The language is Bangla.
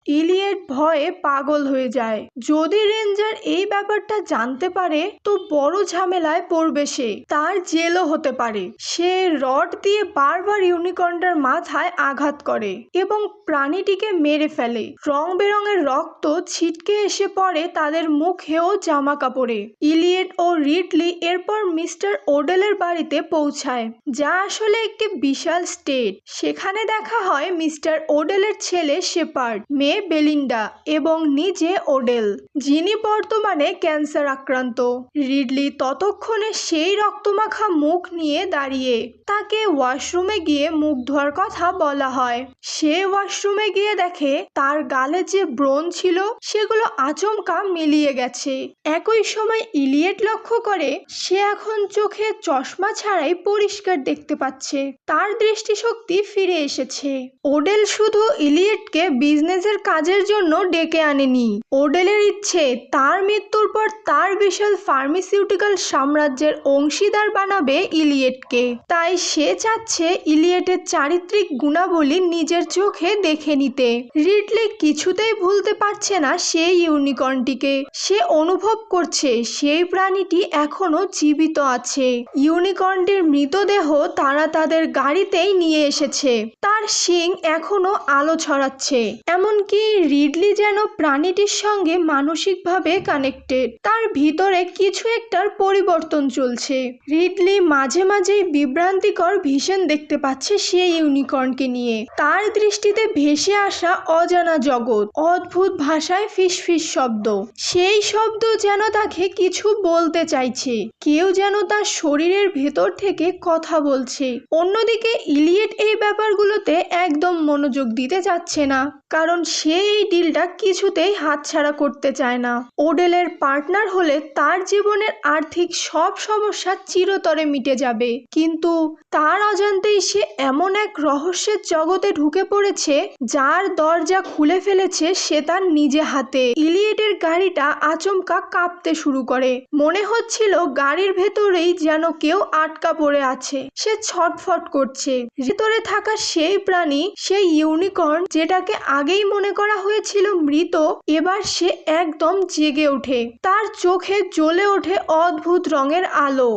ইলিয়েট ভয়ে পাগল হয়ে যায়। যদি রেঞ্জার এই ব্যাপারটা জানতে পারে তো বড় ঝামেলায় পড়বে সে, তার জেলও হতে পারে। সে রড দিয়ে বারবার ইউনিকর্নটার মাথায় আঘাত করে এবং প্রাণীটিকে মেরে ফেলে। রং বেরঙের রক্ত ছিটকে এসে পড়ে তাদের মুখে ও জামা কাপড়ে। ইলিয়েট ও রিডলি এরপর মিস্টার ওডেলের বাড়িতে পৌঁছায়, যা আসলে একটি বিশাল স্টেট। সেখানে দেখা হয় মিস্টার ওডেলের ছেলে শেপার্ড, মেয়ে বেলিন্ডা এবং নিজে ওডেল, যিনি বর্তমানে ক্যান্সার আক্রান্ত। রিডলি ততক্ষণে সেই রক্তমাখা মুখ নিয়ে দাঁড়িয়ে। তাকে ওয়াশরুমে গিয়ে মুখ ধোয়ার কথা বলা হয়। সে ওয়াশরুমে গিয়ে দেখে তার গালে যে ব্রণ ছিল সেগুলো আচমকা মিলিয়ে গেছে। একই সময় ইলিয়েট লক্ষ্য করে সে এখন চোখে চশমা ছাড়াই পরিষ্কার দেখতে পাচ্ছে। তার দৃষ্টিশক্তি ফিরে এসেছে। ওডেল শুধু ইলিয়েটকে বিজনেসের কাজের জন্য ডেকে আনেনি। ওডেলের ইচ্ছে তার মৃত্যুর পর তার বিশাল ফার্মাসিউটিক্যাল সাম্রাজ্যের অংশীদার বানাবে ইলিয়েটকে। তাই সে চাচ্ছে ইলিয়েটের চারিত্রিক গুণাবলী নিজের চোখে দেখে নিতে। রিডলি কিছুতেই ভুলতে পারছে না সেই ইউনিকর্নটিকে। সে অনুভব করছে সেই প্রাণীটি এখনো জীবিত আছে। ইউনিকর্নটির মৃতদেহ তারা তাদের গাড়িতেই নিয়ে এসেছে। তার শিং এখনো আলো ছড়াচ্ছে। এমনকি রিডলি যেন প্রাণীটির সঙ্গে মানসিকভাবে কানেক্টেড। তার ভিতরে কিছু একটার পরিবর্তন চলছে। রিডলি মাঝে মাঝেই বিভ্রান্তিকর ভিশন দেখতে পাচ্ছে সেই ইউনিকর্নকে নিয়ে। তার দৃষ্টিতে ভেসে আসা অজানা জগৎ, অদ্ভুত ভাষায় ফিসফিস শব্দ। সেই শব্দ যেন তাকে কিছু বলতে চাইছে। কেউ যেন তার শরীরের ভেতর থেকে কথা বলছে। অন্যদিকে ইলিয়েট এই ব্যাপারগুলোতে একদম মনোযোগ দিতে চাচ্ছে না, কারণ সে এই ডিলটা কিছুতেই হাতছাড়া করতে চায় না। ওডেলের পার্টনার হলে তার জীবনের আর্থিক সব সমস্যা চিরতরে মিটে যাবে, কিন্তু তার অজান্তেই সে এমন এক রহস্যের জগতে ঢুকে পড়েছে যার দরজা খুলে ফেলেছে সে তার নিজে হাতে। ইলিয়েটের গাড়িটা আচমকা কাঁপতে শুরু করে। মনে হচ্ছিল গাড়ির ভেতরেই যেন কেউ আটকা পড়ে আছে। সে ছটফট করছে। ভেতরে থাকা সেই প্রাণী, সেই ইউনিকর্ন যেটাকে আগেই মনে করা হয়েছিল মৃত, এবার সে একদম জেগে ওঠে। তার চোখে জ্বলে ওঠে অদ্ভুত রঙের আলো।